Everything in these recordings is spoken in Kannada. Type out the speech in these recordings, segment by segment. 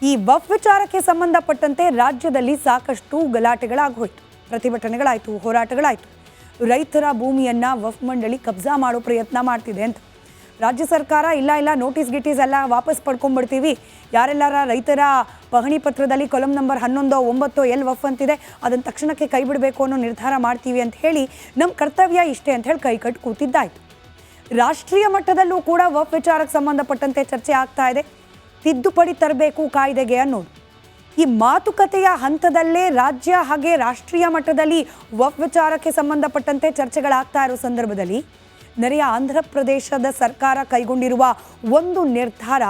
ಈ ವಫ್ ವಿಚಾರಕ್ಕೆ ಸಂಬಂಧಪಟ್ಟಂತೆ ರಾಜ್ಯದಲ್ಲಿ ಸಾಕಷ್ಟು ಗಲಾಟೆಗಳಾಗೋಯ್ತು, ಪ್ರತಿಭಟನೆಗಳಾಯಿತು, ಹೋರಾಟಗಳಾಯಿತು. ರೈತರ ಭೂಮಿಯನ್ನು ವಫ್ ಮಂಡಳಿ ಕಬ್ಜಾ ಮಾಡೋ ಪ್ರಯತ್ನ ಮಾಡ್ತಿದೆ ಅಂತ. ರಾಜ್ಯ ಸರ್ಕಾರ ಇಲ್ಲ ನೋಟಿಸ್ ಗಿಟೀಸ್ ಎಲ್ಲ ವಾಪಸ್ ಪಡ್ಕೊಂಡ್ಬಿಡ್ತೀವಿ, ಯಾರೆಲ್ಲರ ರೈತರ ಪಹಣಿ ಪತ್ರದಲ್ಲಿ ಕಾಲಮ್ ನಂಬರ್ 11, 9 ಎಲ್ಲಿ ವಫ್ ಅಂತಿದೆ ಅದನ್ನು ತಕ್ಷಣಕ್ಕೆ ಕೈ ಬಿಡಬೇಕು ಅನ್ನೋ ನಿರ್ಧಾರ ಮಾಡ್ತೀವಿ ಅಂತ ಹೇಳಿ ನಮ್ಮ ಕರ್ತವ್ಯ ಇಷ್ಟೇ ಅಂತ ಹೇಳಿ ಕೈ ಕಟ್ಟು ಕೂತಿದ್ದಾಯಿತು. ರಾಷ್ಟ್ರೀಯ ಮಟ್ಟದಲ್ಲೂ ಕೂಡ ವಫ್ ವಿಚಾರಕ್ಕೆ ಸಂಬಂಧಪಟ್ಟಂತೆ ಚರ್ಚೆ ಆಗ್ತಾ ಇದೆ. ತಿದ್ದುಪಡಿ ತರಬೇಕು ಕಾಯ್ದೆಗೆ ಅನ್ನೋದು ಈ ಮಾತುಕತೆಯ ಹಂತದಲ್ಲೇ ರಾಜ್ಯ ಹಾಗೆ ರಾಷ್ಟ್ರೀಯ ಮಟ್ಟದಲ್ಲಿ ವಫ್ ವಿಚಾರಕ್ಕೆ ಸಂಬಂಧಪಟ್ಟಂತೆ ಚರ್ಚೆಗಳಾಗ್ತಾ ಇರೋ ಸಂದರ್ಭದಲ್ಲಿ ನೆರೆಯ ಆಂಧ್ರ ಪ್ರದೇಶದ ಸರ್ಕಾರ ಕೈಗೊಂಡಿರುವ ಒಂದು ನಿರ್ಧಾರ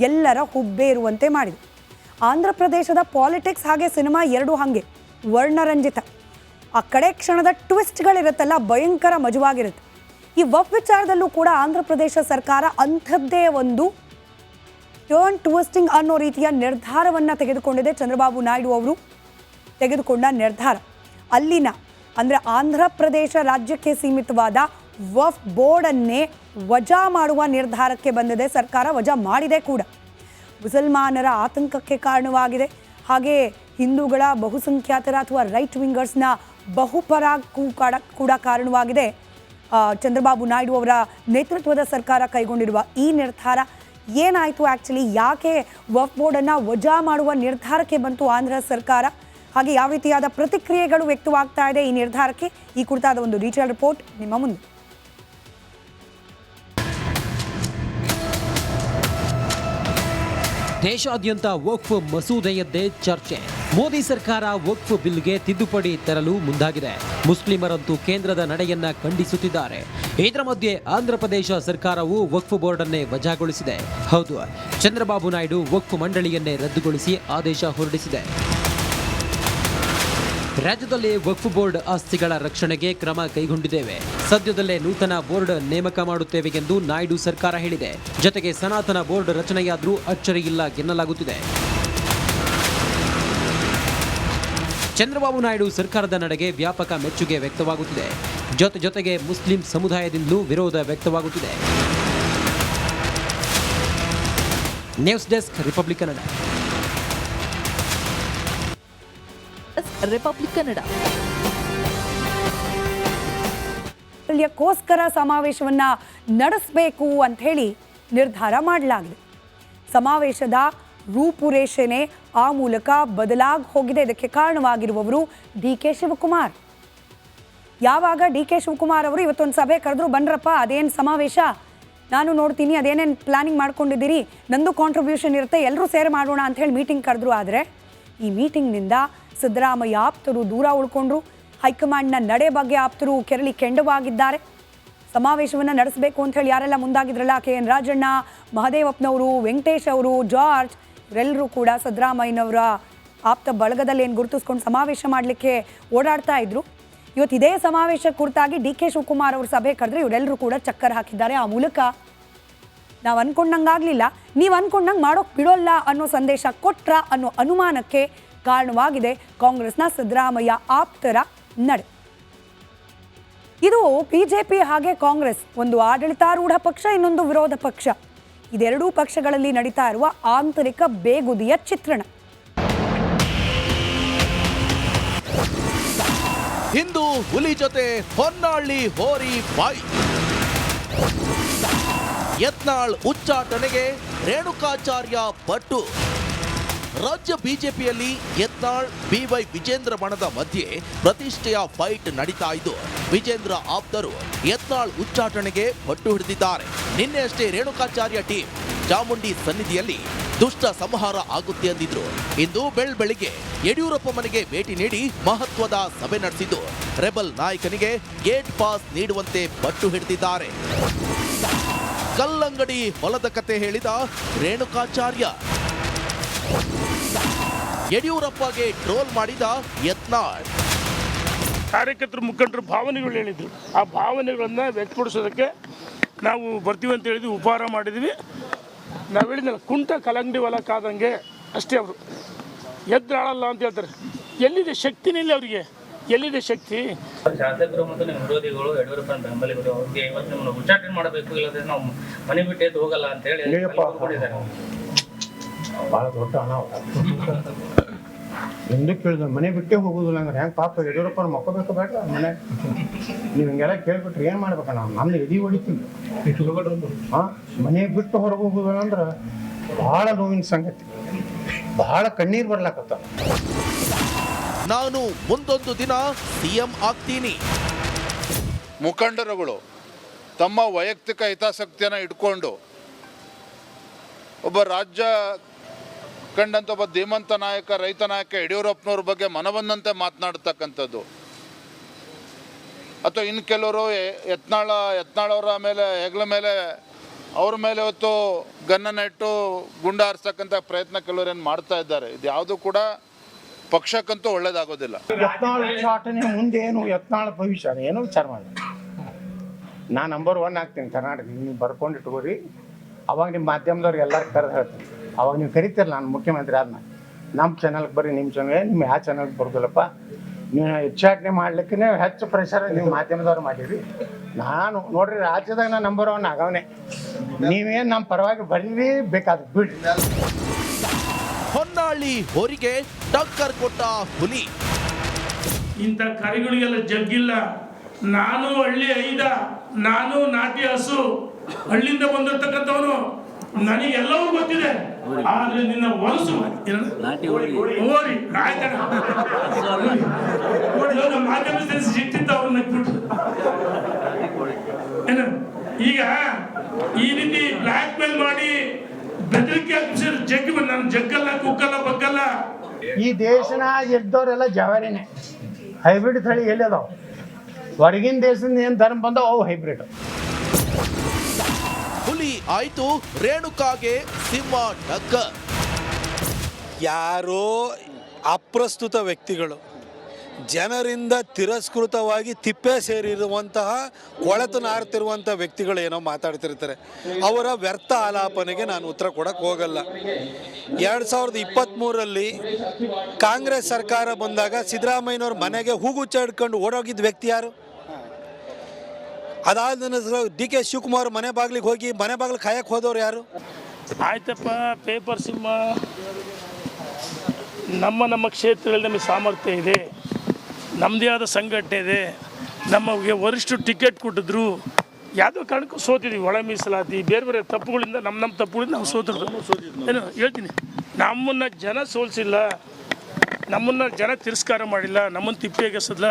ಎಲ್ಲರ ಹುಬ್ಬೇರುವಂತೆ ಮಾಡಿದೆ. ಆಂಧ್ರ ಪ್ರದೇಶದ ಪಾಲಿಟಿಕ್ಸ್ ಹಾಗೆ ಸಿನಿಮಾ ಎರಡೂ ಹಾಗೆ ವರ್ಣರಂಜಿತ. ಆ ಕಡೆ ಕ್ಷಣದ ಟ್ವಿಸ್ಟ್ಗಳಿರುತ್ತಲ್ಲ, ಭಯಂಕರ ಮಜವಾಗಿರುತ್ತೆ. ಈ ವಫ್ ವಿಚಾರದಲ್ಲೂ ಕೂಡ ಆಂಧ್ರ ಪ್ರದೇಶ ಸರ್ಕಾರ ಅಂಥದ್ದೇ ಒಂದು ಟರ್ನ್ ಟ್ವಿಸ್ಟಿಂಗ್ ಅನ್ನೋ ರೀತಿಯ ನಿರ್ಧಾರವನ್ನು ತೆಗೆದುಕೊಂಡಿದೆ. ಚಂದ್ರಬಾಬು ನಾಯ್ಡು ಅವರು ತೆಗೆದುಕೊಂಡ ನಿರ್ಧಾರ ಅಲ್ಲಿನ ಅಂದರೆ ಆಂಧ್ರ ಪ್ರದೇಶ ರಾಜ್ಯಕ್ಕೆ ಸೀಮಿತವಾದ ವಫ್ ಬೋರ್ಡನ್ನೇ ವಜಾ ಮಾಡುವ ನಿರ್ಧಾರಕ್ಕೆ ಬಂದಿದೆ. ಸರ್ಕಾರ ವಜಾ ಮಾಡಿದೆ ಕೂಡ. ಮುಸಲ್ಮಾನರ ಆತಂಕಕ್ಕೆ ಕಾರಣವಾಗಿದೆ, ಹಾಗೆ ಹಿಂದೂಗಳ ಬಹುಸಂಖ್ಯಾತರ ಅಥವಾ ರೈಟ್ ವಿಂಗರ್ಸ್ನ ಬಹುಪರಾಗೂ ಕೂಡ ಕಾರಣವಾಗಿದೆ. ಚಂದ್ರಬಾಬು ನಾಯ್ಡು ಅವರ ನೇತೃತ್ವದ ಸರ್ಕಾರ ಕೈಗೊಂಡಿರುವ ಈ ನಿರ್ಧಾರ ಏನಾಯಿತು, ಆ್ಯಕ್ಚುಲಿ ಯಾಕೆ ವಫ್ ಬೋರ್ಡನ್ನು ವಜಾ ಮಾಡುವ ನಿರ್ಧಾರಕ್ಕೆ ಬಂತು ಆಂಧ್ರ ಸರ್ಕಾರ, ಹಾಗೆ ಯಾವ ರೀತಿಯಾದ ಪ್ರತಿಕ್ರಿಯೆಗಳು ವ್ಯಕ್ತವಾಗ್ತಾ ಇದೆ ಈ ನಿರ್ಧಾರಕ್ಕೆ, ಈ ಕುರಿತಾದ ಒಂದು ಡೀಟೇಲ್ ರಿಪೋರ್ಟ್ ನಿಮ್ಮ ಮುಂದೆ. ದೇಶಾದ್ಯಂತ ವಕ್ಫ್ ಮಸೂದೆಯದ್ದೇ ಚರ್ಚೆ. ಮೋದಿ ಸರ್ಕಾರ ವಕ್ಫ್ ಬಿಲ್ಗೆ ತಿದ್ದುಪಡಿ ತರಲು ಮುಂದಾಗಿದೆ. ಮುಸ್ಲಿಮರಂತೂ ಕೇಂದ್ರದ ನಡೆಯನ್ನ ಖಂಡಿಸುತ್ತಿದ್ದಾರೆ. ಇದರ ಮಧ್ಯೆ ಆಂಧ್ರ ಪ್ರದೇಶ ಸರ್ಕಾರವು ವಕ್ಫ್ ಬೋರ್ಡ್ ಅನ್ನೇ ವಜಾಗೊಳಿಸಿದೆ. ಹೌದು, ಚಂದ್ರಬಾಬು ನಾಯ್ಡು ವಕ್ಫ್ ಮಂಡಳಿಯನ್ನೇ ರದ್ದುಗೊಳಿಸಿ ಆದೇಶ ಹೊರಡಿಸಿದೆ. ರಾಜ್ಯದಲ್ಲಿ ವಕ್ಫ್ ಬೋರ್ಡ್ ಆಸ್ತಿಗಳ ರಕ್ಷಣೆಗೆ ಕ್ರಮ ಕೈಗೊಂಡಿದ್ದೇವೆ. ಸದ್ಯದಲ್ಲೇ ನೂತನ ಬೋರ್ಡ್ ನೇಮಕ ಮಾಡುತ್ತೇವೆ ಎಂದು ನಾಯ್ಡು ಸರ್ಕಾರ ಹೇಳಿದೆ. ಜೊತೆಗೆ ಸನಾತನ ಬೋರ್ಡ್ ರಚನೆಯಾದರೂ ಅಚ್ಚರಿಯಿಲ್ಲ ಎನ್ನಲಾಗುತ್ತಿದೆ. ಚಂದ್ರಬಾಬು ನಾಯ್ಡು ಸರ್ಕಾರದ ನಡೆಗೆ ವ್ಯಾಪಕ ಮೆಚ್ಚುಗೆ ವ್ಯಕ್ತವಾಗುತ್ತಿದೆ. ಜೊತೆಗೆ ಮುಸ್ಲಿಂ ಸಮುದಾಯದಿಂದಲೂ ವಿರೋಧ ವ್ಯಕ್ತವಾಗುತ್ತಿದೆ. News desk, republic Kannada. ಗೋಸ್ಕರ ಸಮಾವೇಶವನ್ನ ನಡೆಸಬೇಕು ಅಂತ ಹೇಳಿ ನಿರ್ಧಾರ ಮಾಡಲಾಗಿದೆ. ಸಮಾವೇಶದ ರೂಪುರೇಷೆನೇ ಆ ಮೂಲಕ ಬದಲಾಗಿ ಹೋಗಿದೆ. ಇದಕ್ಕೆ ಕಾರಣವಾಗಿರುವವರು ಡಿ.ಕೆ. ಶಿವಕುಮಾರ್. ಯಾವಾಗ ಡಿ.ಕೆ. ಶಿವಕುಮಾರ್ ಅವರು ಇವತ್ತೊಂದು ಸಭೆ ಕರೆದ್ರು, ಬನ್ರಪ್ಪ ಅದೇನು ಸಮಾವೇಶ ನಾನು ನೋಡ್ತೀನಿ, ಅದೇನೇನು ಪ್ಲಾನಿಂಗ್ ಮಾಡ್ಕೊಂಡಿದ್ದೀರಿ, ನಂದು ಕಾಂಟ್ರಿಬ್ಯೂಷನ್ ಇರುತ್ತೆ, ಎಲ್ಲರೂ ಸೇರಿ ಮಾಡೋಣ ಅಂತ ಹೇಳಿ ಮೀಟಿಂಗ್ ಕರೆದ್ರು. ಆದರೆ ಈ ಮೀಟಿಂಗ್ನಿಂದ ಸಿದ್ದರಾಮಯ್ಯ ಆಪ್ತರು ದೂರ ಉಳ್ಕೊಂಡ್ರು. ಹೈಕಮಾಂಡ್ನ ನಡೆ ಬಗ್ಗೆ ಆಪ್ತರು ಕೆರಳಿ ಕೆಂಡವಾಗಿದ್ದಾರೆ. ಸಮಾವೇಶವನ್ನು ನಡೆಸಬೇಕು ಅಂತ ಹೇಳಿ ಯಾರೆಲ್ಲ ಮುಂದಾಗಿದ್ರಲ್ಲ, KN ರಾಜಣ್ಣ, ಮಹದೇವಪ್ಪನವರು, ವೆಂಕಟೇಶ್ ಅವರು, ಜಾರ್ಜ್, ಇವರೆಲ್ಲರೂ ಕೂಡ ಸಿದ್ದರಾಮಯ್ಯನವರ ಆಪ್ತ ಬಳಗದಲ್ಲಿ ಏನು ಗುರುತಿಸ್ಕೊಂಡು ಸಮಾವೇಶ ಮಾಡಲಿಕ್ಕೆ ಓಡಾಡ್ತಾ ಇದ್ರು. ಇವತ್ತು ಇದೇ ಸಮಾವೇಶ ಕುರಿತಾಗಿ ಡಿ.ಕೆ. ಶಿವಕುಮಾರ್ ಅವರು ಸಭೆ ಕರೆದ್ರೆ ಇವರೆಲ್ಲರೂ ಕೂಡ ಚಕ್ಕರ್ ಹಾಕಿದ್ದಾರೆ. ಆ ಮೂಲಕ ನಾವು ಅಂದ್ಕೊಂಡಂಗಾಗಲಿಲ್ಲ, ನೀವು ಅಂದ್ಕೊಂಡಂಗೆ ಮಾಡೋಕೆ ಬಿಡೋಲ್ಲ ಅನ್ನೋ ಸಂದೇಶ ಕೊಟ್ರ ಅನ್ನೋ ಅನುಮಾನಕ್ಕೆ ಕಾರಣವಾಗಿದೆ ಕಾಂಗ್ರೆಸ್ನ ಸಿದ್ದರಾಮಯ್ಯ ಆಪ್ತರ ನಡೆ. ಇದು ಬಿಜೆಪಿ ಹಾಗೆ ಕಾಂಗ್ರೆಸ್, ಒಂದು ಆಡಳಿತಾರೂಢ ಪಕ್ಷ, ಇನ್ನೊಂದು ವಿರೋಧ ಪಕ್ಷ. ಇದೆರಡೂ ಪಕ್ಷಗಳಲ್ಲಿ ನಡೀತಾ ಇರುವ ಆಂತರಿಕ ಬೇಗುದಿಯ ಚಿತ್ರಣ. ಹಿಂದೂ ಹುಲಿ ಜೊತೆ ಹೊನ್ನಾಳಿ ಹೋರಿ ಬಾಯಿ. ಯತ್ನಾಳ್ ಉಚ್ಚಾಟನೆಗೆ ರೇಣುಕಾಚಾರ್ಯ ಪಟ್ಟು. ರಾಜ್ಯ ಬಿಜೆಪಿಯಲ್ಲಿ ಯತ್ನಾಳ್ BY ವಿಜೇಂದ್ರ ಬಣದ ಮಧ್ಯೆ ಪ್ರತಿಷ್ಠೆಯ ಫೈಟ್ ನಡೀತಾ ಇದ್ದು, ವಿಜೇಂದ್ರ ಆಪ್ತರು ಯತ್ನಾಳ್ ಉಚ್ಚಾಟನೆಗೆ ಪಟ್ಟು ಹಿಡಿದಿದ್ದಾರೆ. ನಿನ್ನೆ ಅಷ್ಟೇ ರೇಣುಕಾಚಾರ್ಯ ಟೀಮ್ ಚಾಮುಂಡಿ ಸನ್ನಿಧಿಯಲ್ಲಿ ದುಷ್ಟ ಸಂಹಾರ ಆಗುತ್ತೆ ಅಂದಿದ್ರು. ಇಂದು ಬೆಳಿಗ್ಗೆ ಯಡಿಯೂರಪ್ಪ ಮನೆಗೆ ಭೇಟಿ ನೀಡಿ ಮಹತ್ವದ ಸಭೆ ನಡೆಸಿದ್ದು, ರೆಬಲ್ ನಾಯಕನಿಗೆ ಗೇಟ್ ಪಾಸ್ ನೀಡುವಂತೆ ಪಟ್ಟು ಹಿಡಿದಿದ್ದಾರೆ. ಕಲ್ಲಂಗಡಿ ಹೊಲದ ಕತೆ ಹೇಳಿದ ರೇಣುಕಾಚಾರ್ಯ, ಯಡಿಯೂರಪ್ಪಗೆ ಟ್ರೋಲ್ ಮಾಡಿದ ಯತ್ನಾಳ್. ಕಾರ್ಯಕರ್ತರು ಮುಖಂಡರು ಭಾವನೆಗಳು ಹೇಳಿದ್ರು, ಆ ಭಾವನೆಗಳನ್ನ ವ್ಯಕ್ತಪಡಿಸೋದಕ್ಕೆ ನಾವು ಬರ್ತೀವಿ ಅಂತ ಹೇಳಿದ್ವಿ, ಉಪಹಾರ ಮಾಡಿದ್ವಿ. ನಾವು ಹೇಳಿದ್ನಲ್ಲ, ಕುಂಟ ಕಲ್ಲಂಗಡಿ ಹೊಲ ಕಾದಂಗೆ ಅಷ್ಟೇ. ಅವರು ಎದ್ರಾಳಲ್ಲ ಅಂತ ಹೇಳ್ತಾರೆ. ಎಲ್ಲಿದೆ ಶಕ್ತಿನಿಲ್ಲ ಅವರಿಗೆ, ಎಲ್ಲಿದೆ ಶಕ್ತಿ? ಶಾಸಕರು ಮತ್ತು ನಿಮ್ಮ ವಿರೋಧಿಗಳು ಯಡಿಯೂರಪ್ಪ ಬೆಂಬಲಿಗರು ಅವ್ರಿಗೆ ಇವತ್ತು ನಿಮ್ಮನ್ನು ಉಚ್ಚಾಟನೆ ಮಾಡಬೇಕು, ಇಲ್ಲದ್ರೆ ನಾವು ಮನೆ ಬಿಟ್ಟು ಎದ್ದು ಹೋಗಲ್ಲ ಅಂತ ಹೇಳಿ ಭಾಳ ದೊಡ್ಡ ಅನಾಹುತ. ಎಂದು ಕೇಳಿದ ಮನೆ ಬಿಟ್ಟೇ ಹೋಗೋದಿಲ್ಲ ಅಂದ್ರೆ ಹೆಂಗೆ ಪಾಪ ಯಡಿಯೂರಪ್ಪ ಮಕ್ಕೋಬೇಕು ಬೇಡ ಮನೆ. ನೀವು ಹಿಂಗೆಲ್ಲ ಕೇಳ್ಬಿಟ್ರೆ ಏನು ಮಾಡ್ಬೇಕ ನಾವು ನಮ್ದು ಎದಿ ಹೊಡಿತೀವಿ. ಹಾಂ, ಮನೆ ಬಿಟ್ಟು ಹೊರಗೆ ಹೋಗೋದಿಲ್ಲ ಅಂದ್ರೆ ಭಾಳ ನೋವಿನ ಸಂಗತಿ, ಭಾಳ ಕಣ್ಣೀರು ಬರ್ಲಾಕತ್ತ. ನಾನು ಮುಂದೊಂದು ದಿನ ಸಿಎಂ ಆಗ್ತೀನಿ. ಮುಖಂಡರುಗಳು ತಮ್ಮ ವೈಯಕ್ತಿಕ ಹಿತಾಸಕ್ತಿಯನ್ನು ಇಟ್ಕೊಂಡು ಒಬ್ಬ ರಾಜ್ಯ ಕಂಡಂಥ ಒಬ್ಬ ಧೀಮಂತ ನಾಯಕ, ರೈತ ನಾಯಕ ಯಡಿಯೂರಪ್ಪನವ್ರ ಬಗ್ಗೆ ಮನಬಂದಂತೆ ಮಾತನಾಡ್ತಕ್ಕಂಥದ್ದು, ಅಥವಾ ಇನ್ನು ಕೆಲವರು ಯತ್ನಾಳವರ ಮೇಲೆ ಹೆಗಲ ಮೇಲೆ ಅವ್ರ ಮೇಲೆ ಹೊತ್ತು ಗನ್ನನ್ನು ಇಟ್ಟು ಗುಂಡು ಹಾರಿಸ್ತಕ್ಕಂಥ ಪ್ರಯತ್ನ ಕೆಲವರೇನು ಮಾಡ್ತಾ ಇದ್ದಾರೆ. ಇದು ಯಾವುದು ಕೂಡ ಪಕ್ಷಕ್ಕಂತೂ ಒಳ್ಳೇದಾಗೋದಿಲ್ಲ. ಯತ್ನಾಳ್ ಉಚ್ಚಾಟನೆ ಮುಂದೆ ಏನು ಯತ್ನಾಳ ಭವಿಷ್ಯ ಏನೋ ವಿಚಾರ ಮಾಡಿ. ನಾನು ನಂಬರ್ 1 ಆಗ್ತೀನಿ ಕರ್ನಾಟಕ. ನೀವು ಬರ್ಕೊಂಡು ಇಟ್ಕೋರಿ. ಅವಾಗ ನಿಮ್ಮ ಮಾಧ್ಯಮದವ್ರು ಎಲ್ಲರೂ ಕರೆದು ಹೇಳ್ತೀನಿ. ಅವಾಗ ನೀವು ಕರಿತೀರಲ್ಲ, ನಾನು ಮುಖ್ಯಮಂತ್ರಿ ಆದ್ಮೇಲೆ ನಮ್ಮ ಚಾನಲ್ಗೆ ಬರ್ರಿ, ನಿಮ್ಮ ಚಾನಲ್ ನಿಮ್ಮ ಯಾವ ಚಾನಲ್ಗೆ ಬರೋದಿಲ್ಲಪ್ಪ, ನೀವು ಉಚ್ಚಾಟನೆ ಮಾಡ್ಲಿಕ್ಕೆ ಹೆಚ್ಚು ಪ್ರೆಷರ್ ನೀವು ಮಾಧ್ಯಮದವ್ರು ಮಾಡಿರಿ. ನಾನು ನೋಡ್ರಿ ರಾಜ್ಯದಾಗ ನಾನು ನಂಬರ್ 1 ಆಗವನೇ. ನೀವೇನು ನಮ್ಮ ಪರವಾಗಿ ಬರೀರಿ, ಬೇಕಾದ ಬಿಡ್ರಿ. ಹೊನ್ನಾಳಿ ಹೋರಿಗೆ ಟಕ್ಕರ್ ಕೊಟ್ಟ ಹುಲಿ. ಇಂಥ ಕರಿಗಳಿಗೆಲ್ಲ ಜಗ್ಗಿಲ್ಲ. ನಾನು ಹಳ್ಳಿ ಐದ, ನಾನು ನಾಟಿ ಹಸು, ಹಳ್ಳಿಯಿಂದ ಬಂದಿರ್ತಕ್ಕಂಥವನು, ನನಗೆಲ್ಲವೂ ಗೊತ್ತಿದೆ. ಆದ್ರೆ ನಿನ್ನ ಹೊಲಸು ಓರಿ ಆಯ್ತಾನ ಮಾಧ್ಯಮ ಸಿಟ್ಟಿದ್ದ ಅವ್ರನ್ನ ಬಿಟ್ಟು ಏನು ಈಗ ಈ ರೀತಿ ಬ್ಲ್ಯಾಕ್ ಮೇಲ್ ಮಾಡಿ ಬೆದರಿಕೆ ಹಾಕಿಸಿದ್ರೆ ಜಗ್ಗಿ ಬಂದು ನಾನು ಜಗ್ಗಲ್ಲ, ಕುಕ್ಕಲ್ಲ, ಬಗ್ಗಲ್ಲ. ಈ ದೇಶನಾಗ ಇದ್ದವರೆಲ್ಲ ಜವಾರಿನೇ. ಹೈಬ್ರಿಡ್ ತಳಿ ಎಲ್ಲಿ ಅದಾವ? ಹೊರಗಿನ ದೇಶದಿಂದ ಏನು ಧರ್ಮ ಬಂದವ ಅವು ಹೈಬ್ರಿಡ್. ಹುಲಿ ಆಯ್ತು, ರೇಣುಕಾಗೆ ಸಿಂಹ ಟಕ್ಕರ್. ಯಾರೋ ಅಪ್ರಸ್ತುತ ವ್ಯಕ್ತಿಗಳು, ಜನರಿಂದ ತಿರಸ್ಕೃತವಾಗಿ ತಿಪ್ಪೆ ಸೇರಿರುವಂತಹ ಕೊಳೆತು ನಾರ್ತಿರುವಂಥ ವ್ಯಕ್ತಿಗಳು ಏನೋ ಮಾತಾಡ್ತಿರ್ತಾರೆ. ಅವರ ವ್ಯರ್ಥ ಆಲಾಪನೆಗೆ ನಾನು ಉತ್ತರ ಕೊಡಕ್ಕೆ ಹೋಗಲ್ಲ. 2023ರಲ್ಲಿ ಕಾಂಗ್ರೆಸ್ ಸರ್ಕಾರ ಬಂದಾಗ ಸಿದ್ದರಾಮಯ್ಯನವ್ರ ಮನೆಗೆ ಹೂಗುಚ್ಚ ಹಿಡ್ಕೊಂಡು ಓಡೋಗಿದ್ದ ವ್ಯಕ್ತಿ ಯಾರು? ಅದಾದ ನಂತರ DK ಶಿವಕುಮಾರ್ ಮನೆ ಬಾಗಿಲಿಗೆ ಹೋಗಿ ಮನೆ ಬಾಗಿಲು ಕಾಯಕ್ಕೆ ಹೋದವ್ರು ಯಾರು? ಆಯ್ತಪ್ಪ, ಪೇಪರ್ ಸಿಂಹ ನಮ್ಮ ಕ್ಷೇತ್ರದಲ್ಲಿ ನಮಗೆ ಸಾಮರ್ಥ್ಯ ಇದೆ, ನಮ್ಮದೇ ಆದ ಸಂಘಟನೆ ಇದೆ, ನಮಗೆ ವರಿಷ್ಠರು ಟಿಕೆಟ್ ಕೊಟ್ಟಿದ್ರು, ಯಾವುದೋ ಕಾರಣಕ್ಕೂ ಸೋತಿದ್ವಿ. ಒಳ ಮೀಸಲಾತಿ ಬೇರೆ ಬೇರೆ ತಪ್ಪುಗಳಿಂದ ನಮ್ಮ ತಪ್ಪುಗಳಿಂದ ನಾವು ಸೋತಿರ್ತೀವಿ. ಏನು ಹೇಳ್ತೀನಿ, ನಮ್ಮನ್ನು ಜನ ಸೋಲಿಸಿಲ್ಲ, ನಮ್ಮನ್ನು ಜನ ತಿರಸ್ಕಾರ ಮಾಡಿಲ್ಲ, ನಮ್ಮನ್ನು ತಿಪ್ಪೆಗೆಸಲ್ಲ.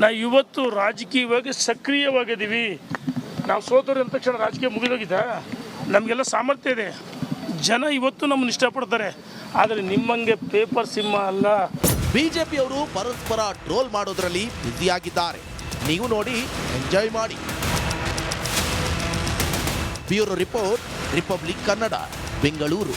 ನಾವು ಇವತ್ತು ರಾಜಕೀಯವಾಗಿ ಸಕ್ರಿಯವಾಗಿದ್ದೀವಿ. ನಾವು ಸೋತರು ಅಂದ ತಕ್ಷಣ ರಾಜಕೀಯ ಮುಗಿದೋಗಿದ್ದ? ನಮಗೆಲ್ಲ ಸಾಮರ್ಥ್ಯ ಇದೆ, ಜನ ಇವತ್ತು ನಮ್ಮನ್ನು ಇಷ್ಟಪಡ್ತಾರೆ. ಆದರೆ ನಿಮ್ಮಂಗೆ ಪೇಪರ್ ಸಿಂಹ ಅಲ್ಲ. ಬಿಜೆಪಿಯವರು ಪರಸ್ಪರ ಟ್ರೋಲ್ ಮಾಡೋದ್ರಲ್ಲಿ ಬ್ಯುಸಿಯಾಗಿದ್ದಾರೆ. ನೀವು ನೋಡಿ, ಎಂಜಾಯ್ ಮಾಡಿ. Bureau report, republic Kannada, Bengaluru.